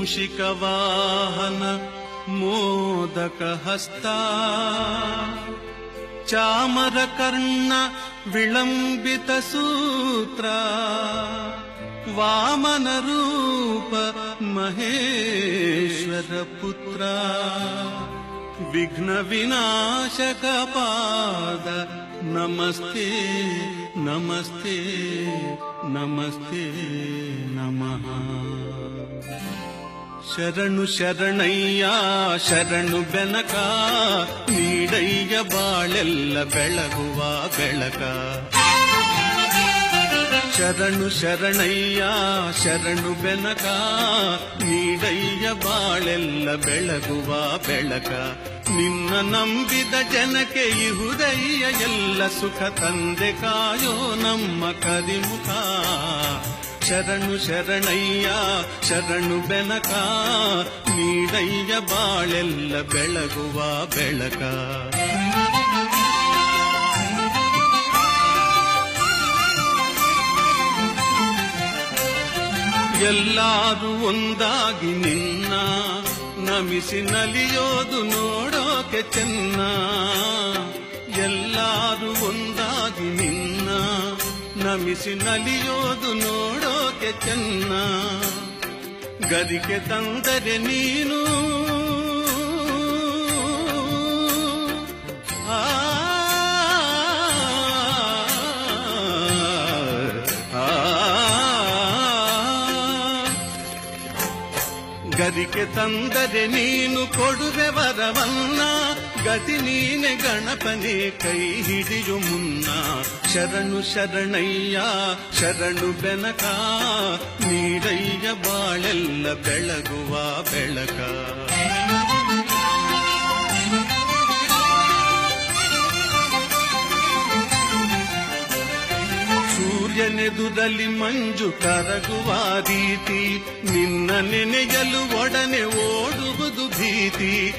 ಮೂಷಿಕ ವಾಹನ ಮೋದಕ ಹಸ್ತ ಚಾಮರ ಕರ್ಣ ವಿಳಂಬಿತ ಸೂತ್ರ ವಾಮನ ರೂಪ ಮಹೇಶ್ವರ ಪುತ್ರ ವಿಘ್ನ ವಿನಾಶಕ ಪಾದ ನಮಸ್ತೆ ನಮಸ್ತೆ ನಮಸ್ತೆ ನಮಃ. ಶರಣು ಶರಣಯ್ಯ ಶರಣು ಬೆನಕ ನೀಡಯ್ಯ ಬಾಳೆಲ್ಲ ಬೆಳಗುವ ಬೆಳಕ. ಶರಣು ಶರಣಯ್ಯ ಶರಣು ಬೆನಕ ನೀಡಯ್ಯ ಬಾಳೆಲ್ಲ ಬೆಳಗುವ ಬೆಳಕ. ನಿನ್ನ ನಂಬಿದ ಜನಕ್ಕೆ ಇಹುದಯ್ಯ ಎಲ್ಲ ಸುಖ ತಂದೆ ಕಾಯೋ ನಮ್ಮ ಕರಿಮುಖ. ಶರಣು ಶರಣಯ್ಯ ಶರಣು ಬೆನಕ ನೀಡಯ್ಯ ಬಾಳೆಲ್ಲ ಬೆಳಗುವ ಬೆಳಕ. ಎಲ್ಲರೂ ಒಂದಾಗಿ ನಿನ್ನ ನಮಿಸಿ ನಲಿಯೋದು ನೋಡೋಕೆ ಚೆನ್ನ. ಎಲ್ಲರೂ ಒಂದಾಗಿ ನಿನ್ನ ನಮಿಸಿ ನಲಿಯೋದು ನೋಡೋಕೆ ಚೆನ್ನ. ಗದಿಗೆ ತಂದರೆ ನೀನು ಗದಿಗೆ ತಂದರೆ ನೀನು ಕೊಡುವೆ ವರವನ್ನ. ಗತಿ ನೀನೆ ಗಣಪನೆ ಕೈ ಹಿಡಿಯು ಮುನ್ನ. ಶರಣು ಶರಣಯ್ಯ ಶರಣು ಬೆನಕ ನೀಡಯ್ಯ ಬಾಳೆಲ್ಲ ಬೆಳಗುವ ಬೆಳಕ. ಸೂರ್ಯನೆದುರಲ್ಲಿ ಮಂಜು ಕರಗುವ ರೀತಿ ನಿನ್ನ ನೆನೆಯಲು ಒಡನೆ ಓಡುವುದು ಭೀತಿ.